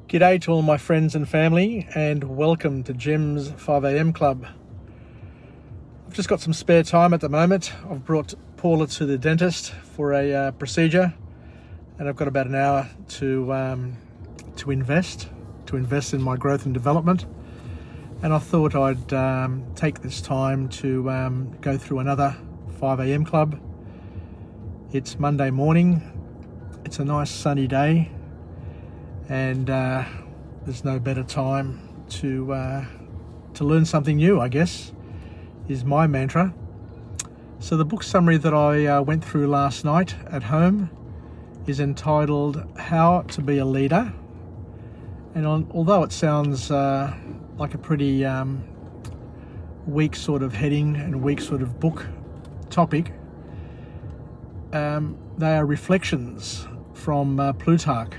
G'day to all my friends and family, and welcome to Jim's 5am Club. I've just got some spare time at the moment. I've brought Paula to the dentist for a procedure, and I've got about an hour to invest in my growth and development. And I thought I'd take this time to go through another 5am Club. It's Monday morning. It's a nice sunny day. And there's no better time to learn something new, I guess, is my mantra. So the book summary that I went through last night at home is entitled How to Be a Leader. And although it sounds like a pretty weak sort of heading and weak sort of book topic, they are reflections from Plutarch,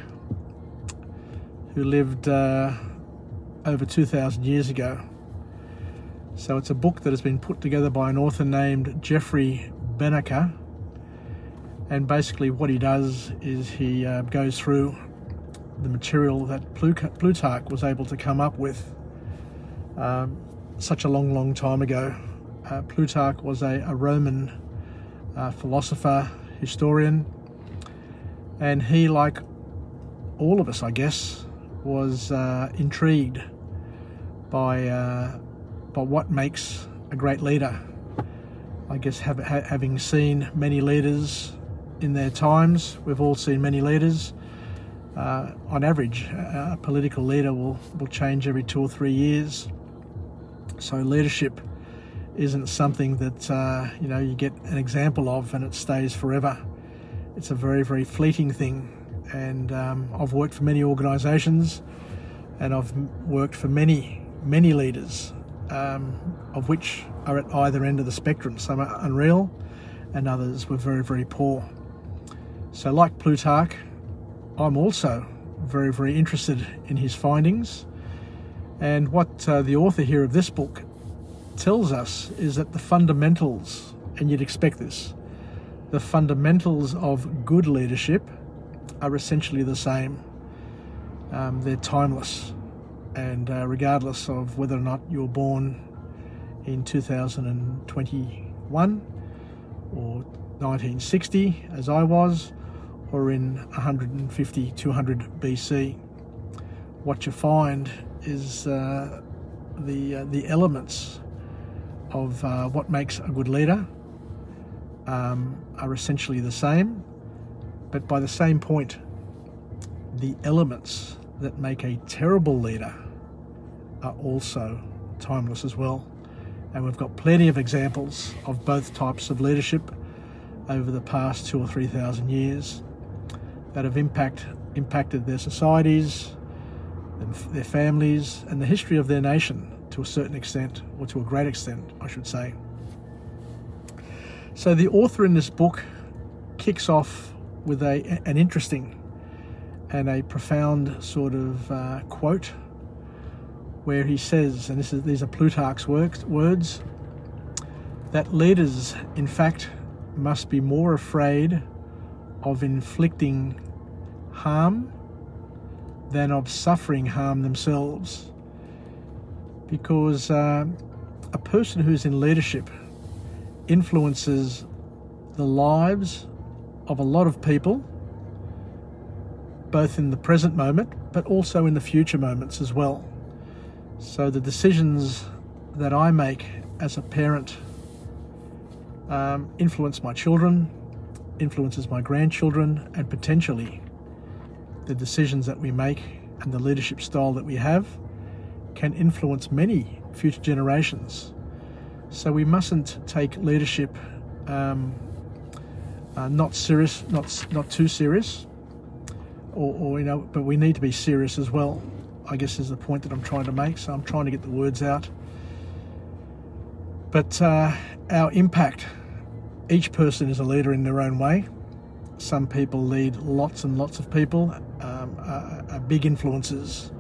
who lived over 2,000 years ago. So it's a book that has been put together by an author named Geoffrey Benaker, and basically what he does is he goes through the material that Plutarch was able to come up with such a long time ago. Plutarch was a Roman philosopher, historian, and he, like all of us, I guess, was intrigued by what makes a great leader. I guess having seen many leaders in their times, we've all seen many leaders. On average, a political leader will change every 2 or 3 years. So leadership isn't something that you get an example of and it stays forever. It's a very fleeting thing. And I've worked for many organisations, and I've worked for many leaders, of which are at either end of the spectrum. Some are unreal and others were very poor. So like Plutarch, I'm also very interested in his findings. And what the author here of this book tells us is that the fundamentals, and you'd expect this, the fundamentals of good leadership are essentially the same. They're timeless, and regardless of whether or not you're born in 2021 or 1960 as I was, or in 150, 200 BC, what you find is the elements of what makes a good leader are essentially the same. But by the same point, the elements that make a terrible leader are also timeless as well. And we've got plenty of examples of both types of leadership over the past 2,000 or 3,000 years that have impacted their societies, their families, and the history of their nation to a certain extent, or to a great extent, I should say. So the author in this book kicks off with an interesting and a profound sort of quote, where he says, and these are Plutarch's words, that leaders, in fact, must be more afraid of inflicting harm than of suffering harm themselves. Because a person who's in leadership influences the lives of a lot of people, both in the present moment, but also in the future moments as well. So the decisions that I make as a parent influence my children, influences my grandchildren, and potentially the decisions that we make and the leadership style that we have can influence many future generations. So we mustn't take leadership not too serious, or but we need to be serious as well, I guess, is the point that I'm trying to make. So I'm trying to get the words out. But our impact, each person is a leader in their own way. Some people lead lots and lots of people, are big influences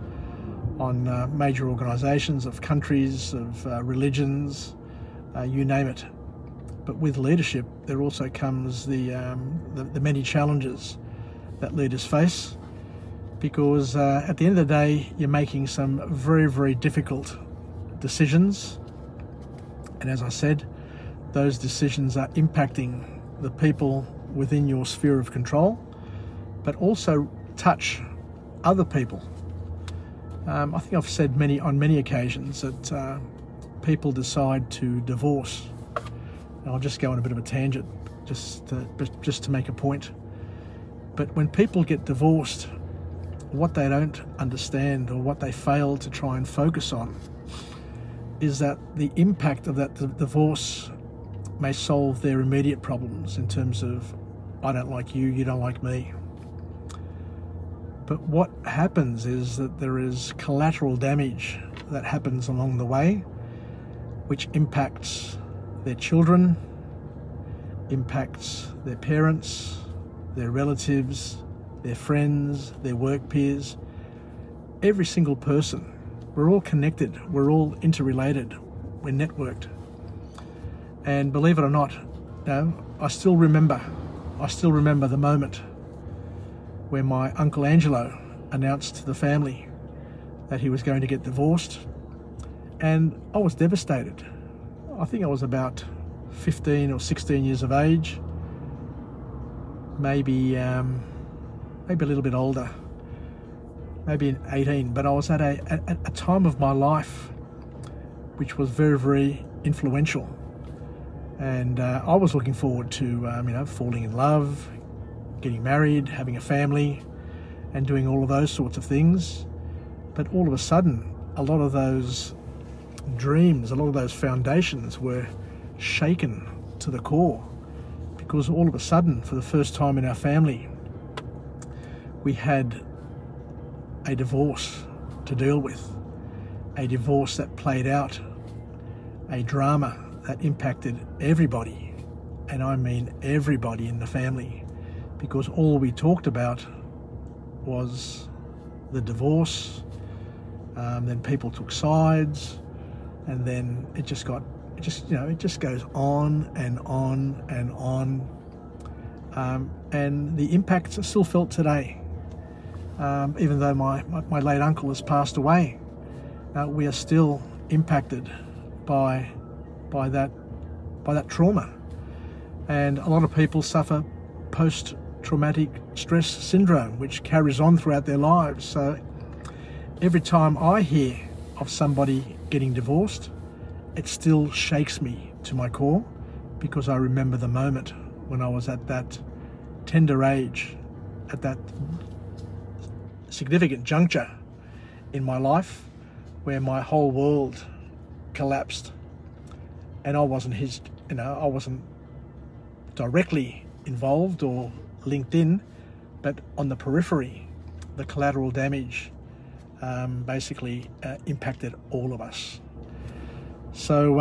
on major organisations, of countries, of religions, you name it. But with leadership, there also comes the many challenges that leaders face. because at the end of the day, you're making some very, very difficult decisions. And as I said, those decisions are impacting the people within your sphere of control, but also touch other people. I think I've said on many occasions that people decide to divorce. And I'll just go on a bit of a tangent just to make a point. But when people get divorced, what they don't understand, or what they fail to try and focus on, is that the impact of that divorce may solve their immediate problems in terms of, I don't like you, you don't like me. But what happens is that there is collateral damage that happens along the way, which impacts their children, impacts their parents, their relatives, their friends, their work peers, every single person. We're all connected, we're all interrelated, we're networked. And believe it or not, I still remember the moment when my Uncle Angelo announced to the family that he was going to get divorced, and I was devastated. I think I was about 15 or 16 years of age, maybe a little bit older, maybe 18, but I was at a time of my life which was very, very influential. And I was looking forward to, falling in love, getting married, having a family, and doing all of those sorts of things. But all of a sudden, a lot of those dreams, a lot of those foundations were shaken to the core, because all of a sudden, for the first time in our family, we had a divorce to deal with, a divorce that played out, a drama that impacted everybody, and I mean everybody in the family, because all we talked about was the divorce. Then people took sides, and then it just goes on and on and on, and the impacts are still felt today. Even though my late uncle has passed away, we are still impacted by that trauma. And a lot of people suffer post-traumatic stress syndrome, which carries on throughout their lives. So every time I hear of somebody getting divorced, it still shakes me to my core, because I remember the moment when I was at that tender age, at that significant juncture in my life where my whole world collapsed. And I wasn't I wasn't directly involved or linked in, but on the periphery, the collateral damage basically impacted all of us. So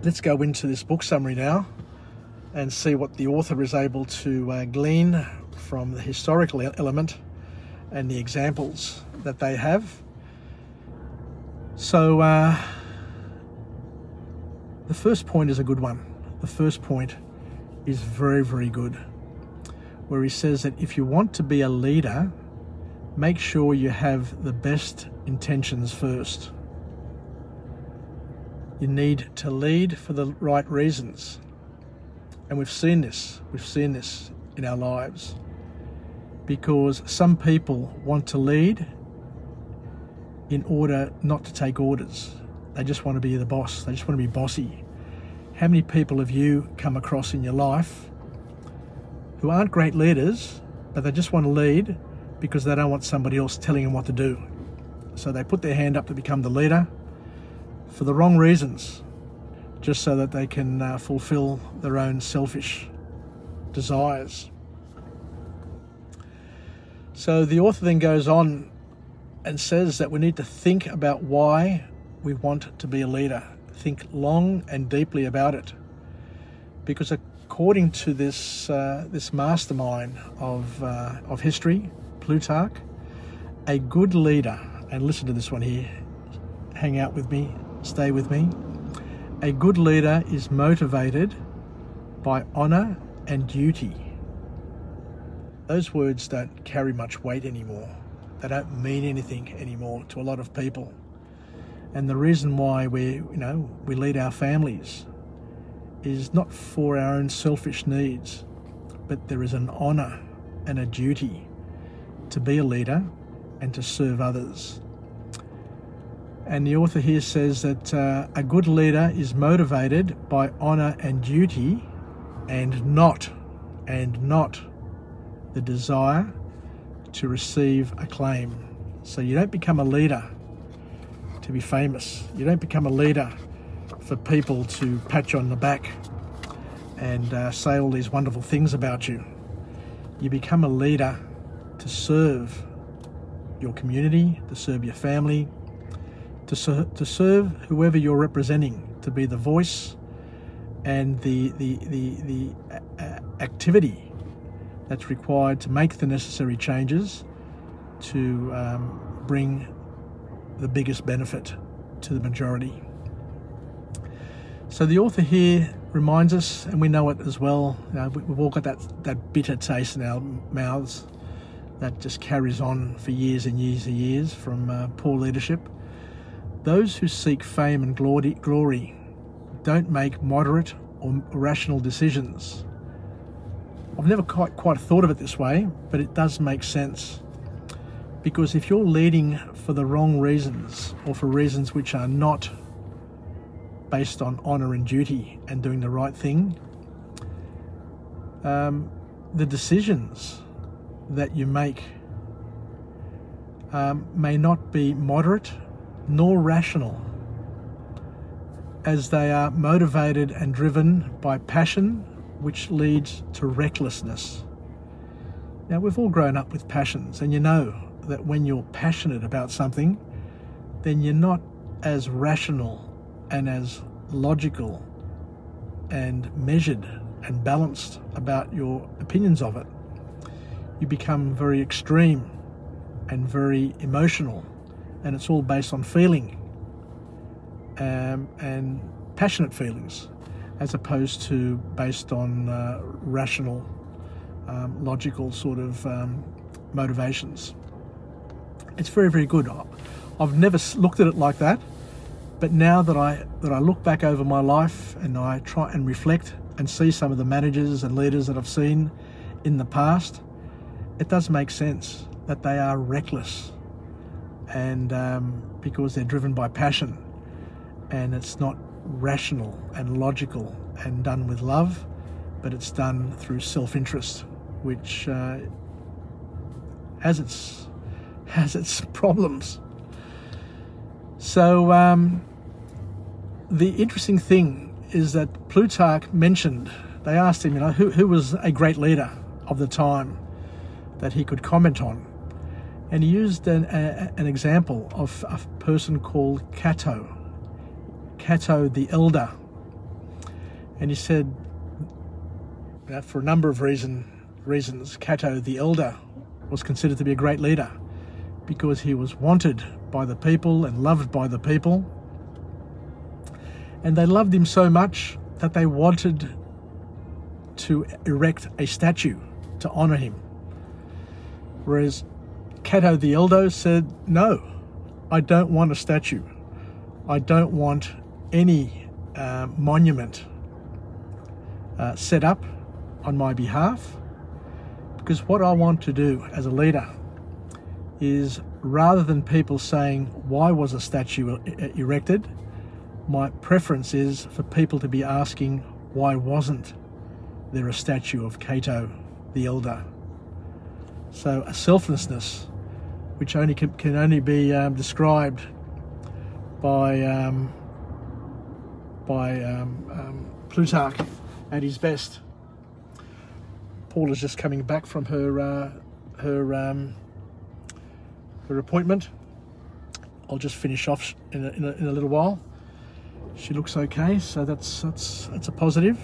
let's go into this book summary now and see what the author is able to glean from the historical element and the examples that they have. So the first point is a good one. The first point is very, very good, where he says that if you want to be a leader, make sure you have the best intentions first. You need to lead for the right reasons. And we've seen this in our lives, because some people want to lead in order not to take orders. They just want to be the boss. They just want to be bossy. How many people have you come across in your life who aren't great leaders, but they just want to lead because they don't want somebody else telling them what to do? So they put their hand up to become the leader for the wrong reasons, just so that they can fulfill their own selfish desires. So the author then goes on and says that we need to think about why we want to be a leader. Think long and deeply about it, because according to this mastermind of history, Plutarch, a good leader, and listen to this one here, hang out with me, stay with me. A good leader is motivated by honor and duty. those words don't carry much weight anymore. They don't mean anything anymore to a lot of people. And the reason why we lead our families is not for our own selfish needs, but there is an honour and a duty to be a leader and to serve others. And the author here says that a good leader is motivated by honour and duty, and not the desire to receive acclaim. So you don't become a leader to be famous. You don't become a leader for people to pat you on the back and say all these wonderful things about you. You become a leader to serve your community, to serve your family, to serve whoever you're representing, to be the voice and the activity that's required to make the necessary changes to bring the biggest benefit to the majority. So the author here reminds us, and we know it as well, we've all got that bitter taste in our mouths that just carries on for years and years and years from poor leadership. Those who seek fame and glory don't make moderate or rational decisions. I've never quite thought of it this way, but it does make sense. Because if you're leading for the wrong reasons, or for reasons which are not based on honour and duty and doing the right thing, the decisions that you make may not be moderate nor rational, as they are motivated and driven by passion, which leads to recklessness. Now, we've all grown up with passions, and you know that when you're passionate about something, then you're not as rational and as logical and measured and balanced about your opinions of it. You become very extreme and very emotional, and it's all based on feeling and passionate feelings, as opposed to based on rational, logical sort of motivations. It's very, very good. I've never looked at it like that, but now that I look back over my life and I try and reflect and see some of the managers and leaders that I've seen in the past, it does make sense that they are reckless, and because they're driven by passion, and it's not rational and logical and done with love, but it's done through self-interest, which has its problems. So the interesting thing is that Plutarch mentioned, they asked him, who was a great leader of the time that he could comment on, and he used an example of a person called Cato the Elder, and he said that for a number of reasons, Cato the Elder was considered to be a great leader, because he was wanted by the people and loved by the people, and they loved him so much that they wanted to erect a statue to honour him. Whereas Cato the Elder said, no, I don't want a statue. I don't want any monument set up on my behalf, because what I want to do as a leader is, rather than people saying, why was a statue erected, my preference is for people to be asking, why wasn't there a statue of Cato the Elder? So a selflessness which can only be described by Plutarch at his best. Paul is just coming back from her appointment. I'll just finish off in a little while. She looks okay, so that's a positive.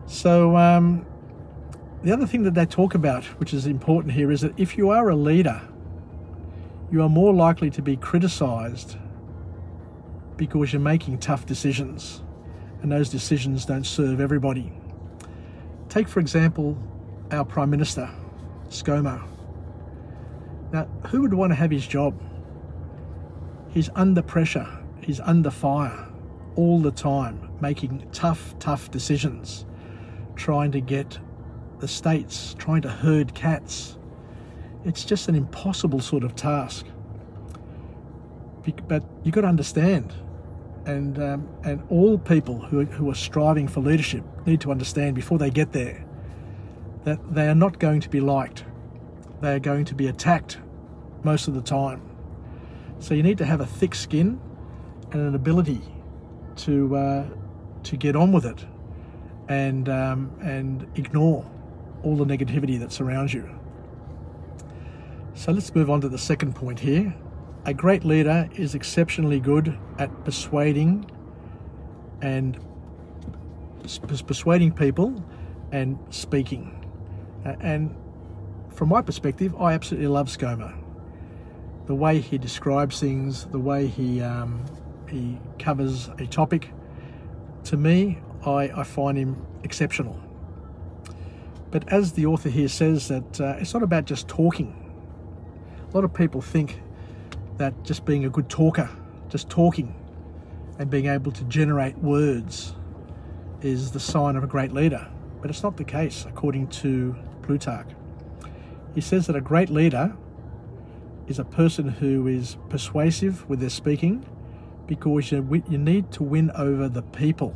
So the other thing that they talk about, which is important here, is that if you are a leader, you are more likely to be criticised because you're making tough decisions, and those decisions don't serve everybody. Take, for example, our Prime Minister, ScoMo. Now, who would want to have his job? He's under pressure, he's under fire all the time, making tough decisions, trying to get the states, trying to herd cats. It's just an impossible sort of task. But you've got to understand, and all people who are striving for leadership need to understand before they get there that they are not going to be liked. They are going to be attacked most of the time. So you need to have a thick skin and an ability to get on with it and ignore all the negativity that surrounds you. So let's move on to the second point here. A great leader is exceptionally good at persuading people and speaking. And from my perspective, I absolutely love ScoMo. The way he describes things, the way he covers a topic, to me, I find him exceptional. But as the author here says, that it's not about just talking. A lot of people think that just being a good talker, just talking and being able to generate words is the sign of a great leader. But it's not the case, according to Plutarch. He says that a great leader is a person who is persuasive with their speaking, because you need to win over the people,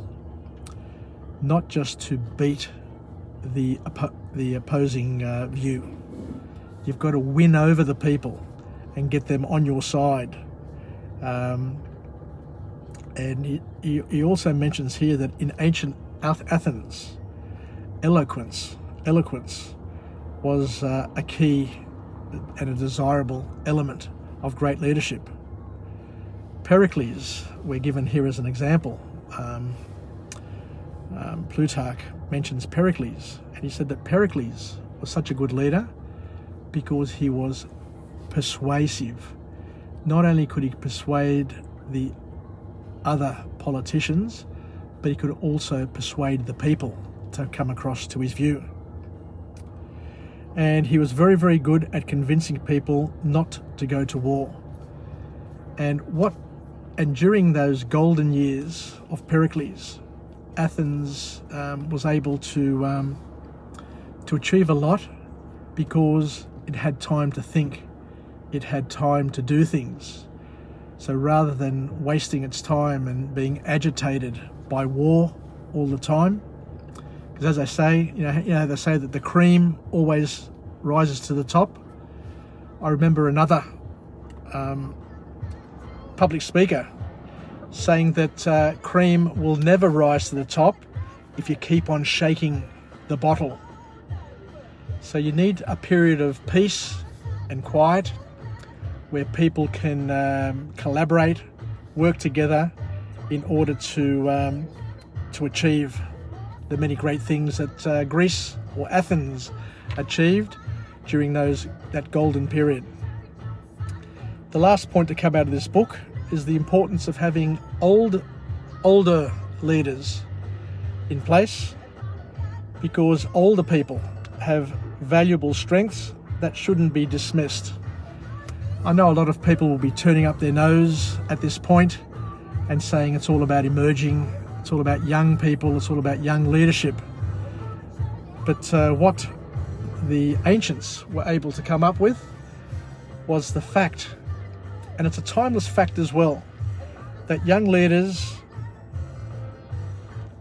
not just to beat the opposing view. You've got to win over the people and get them on your side. And he also mentions here that in ancient Athens, eloquence was a key and a desirable element of great leadership. Pericles, we're given here as an example. Plutarch mentions Pericles, and he said that Pericles was such a good leader because he was persuasive. Not only could he persuade the other politicians, but he could also persuade the people to come across to his view. And he was very, very good at convincing people not to go to war. And during those golden years of Pericles, Athens was able to achieve a lot because it had time to think. It had time to do things. So rather than wasting its time and being agitated by war all the time, because as I say, you know, they say that the cream always rises to the top. I remember another public speaker saying that cream will never rise to the top if you keep on shaking the bottle. So you need a period of peace and quiet where people can collaborate, work together in order to achieve the many great things that Greece or Athens achieved during that golden period. The last point to come out of this book is the importance of having older leaders in place, because older people have valuable strengths that shouldn't be dismissed. I know a lot of people will be turning up their nose at this point and saying it's all about emerging, it's all about young people, it's all about young leadership. But what the ancients were able to come up with was the fact, and it's a timeless fact as well, that young leaders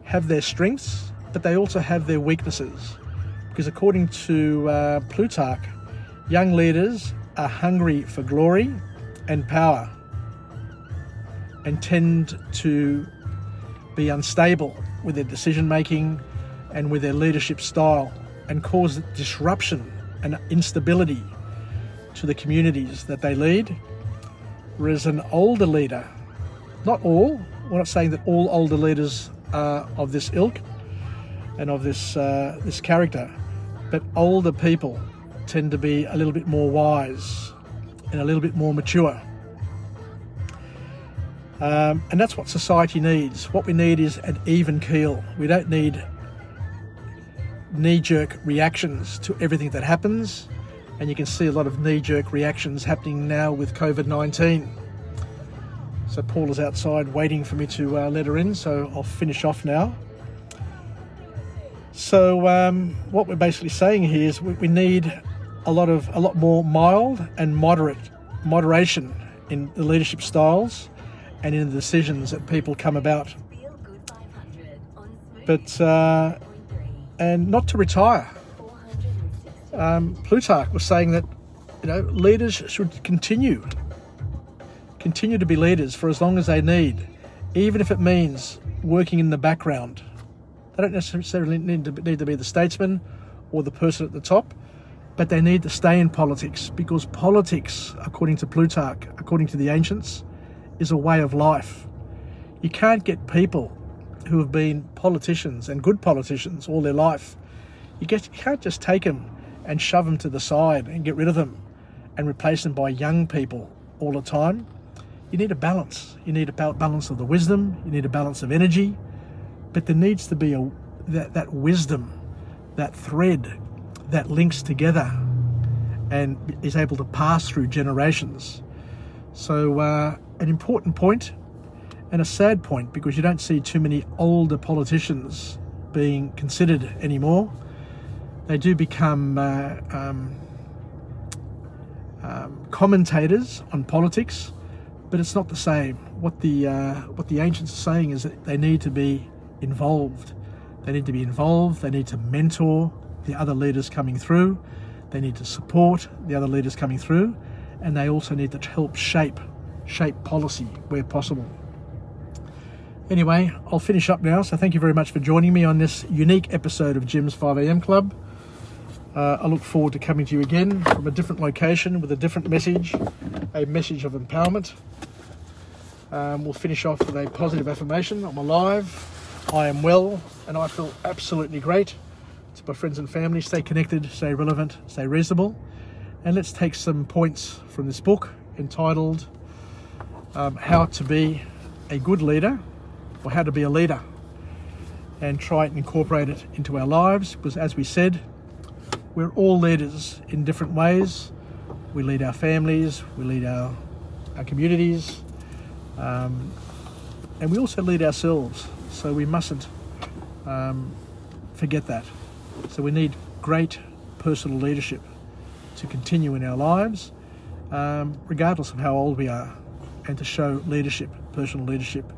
have their strengths, but they also have their weaknesses. Because according to Plutarch, young leaders are hungry for glory and power and tend to be unstable with their decision making and with their leadership style, and cause disruption and instability to the communities that they lead. Whereas an older leader, not all, we're not saying that all older leaders are of this ilk and of this character, but older people tend to be a little bit more wise and a little bit more mature. And that's what society needs. What we need is an even keel. We don't need knee-jerk reactions to everything that happens. And you can see a lot of knee-jerk reactions happening now with COVID-19. So Paul is outside waiting for me to let her in, so I'll finish off now. So what we're basically saying here is we need a lot more mild and moderation in the leadership styles and in the decisions that people come about. But and not to retire. Plutarch was saying that, you know, leaders should continue to be leaders for as long as they need, even if it means working in the background. They don't necessarily need to be the statesman or the person at the top, but they need to stay in politics, because politics, according to Plutarch, according to the ancients, is a way of life. You can't get people who have been politicians and good politicians all their life. You can't just take them and shove them to the side and get rid of them and replace them by young people all the time. You need a balance. You need a balance of the wisdom. You need a balance of energy. But there needs to be that wisdom, that thread that links together and is able to pass through generations. So an important point and a sad point, because you don't see too many older politicians being considered anymore. They do become commentators on politics, but it's not the same. What the ancients are saying is that they need to be involved. They need to be involved. They need to mentor the other leaders coming through. They need to support the other leaders coming through, and they also need to help shape policy where possible. Anyway, I'll finish up now. So thank you very much for joining me on this unique episode of Jim's 5am Club. I look forward to coming to you again from a different location with a different message, a message of empowerment. We'll finish off with a positive affirmation. I'm alive, I am well, and I feel absolutely great. To my friends and family, stay connected, stay relevant, stay reasonable. And let's take some points from this book entitled How to Be a Good Leader, or How to Be a Leader, and try and incorporate it into our lives, because as we said, we're all leaders in different ways. We lead our families, we lead our communities, and we also lead ourselves. So we mustn't forget that. So we need great personal leadership to continue in our lives, regardless of how old we are, and to show leadership, personal leadership,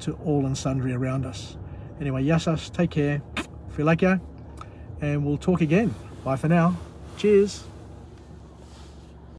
to all and sundry around us. Anyway, yasas, take care, feel like ya, and we'll talk again. Bye for now. Cheers.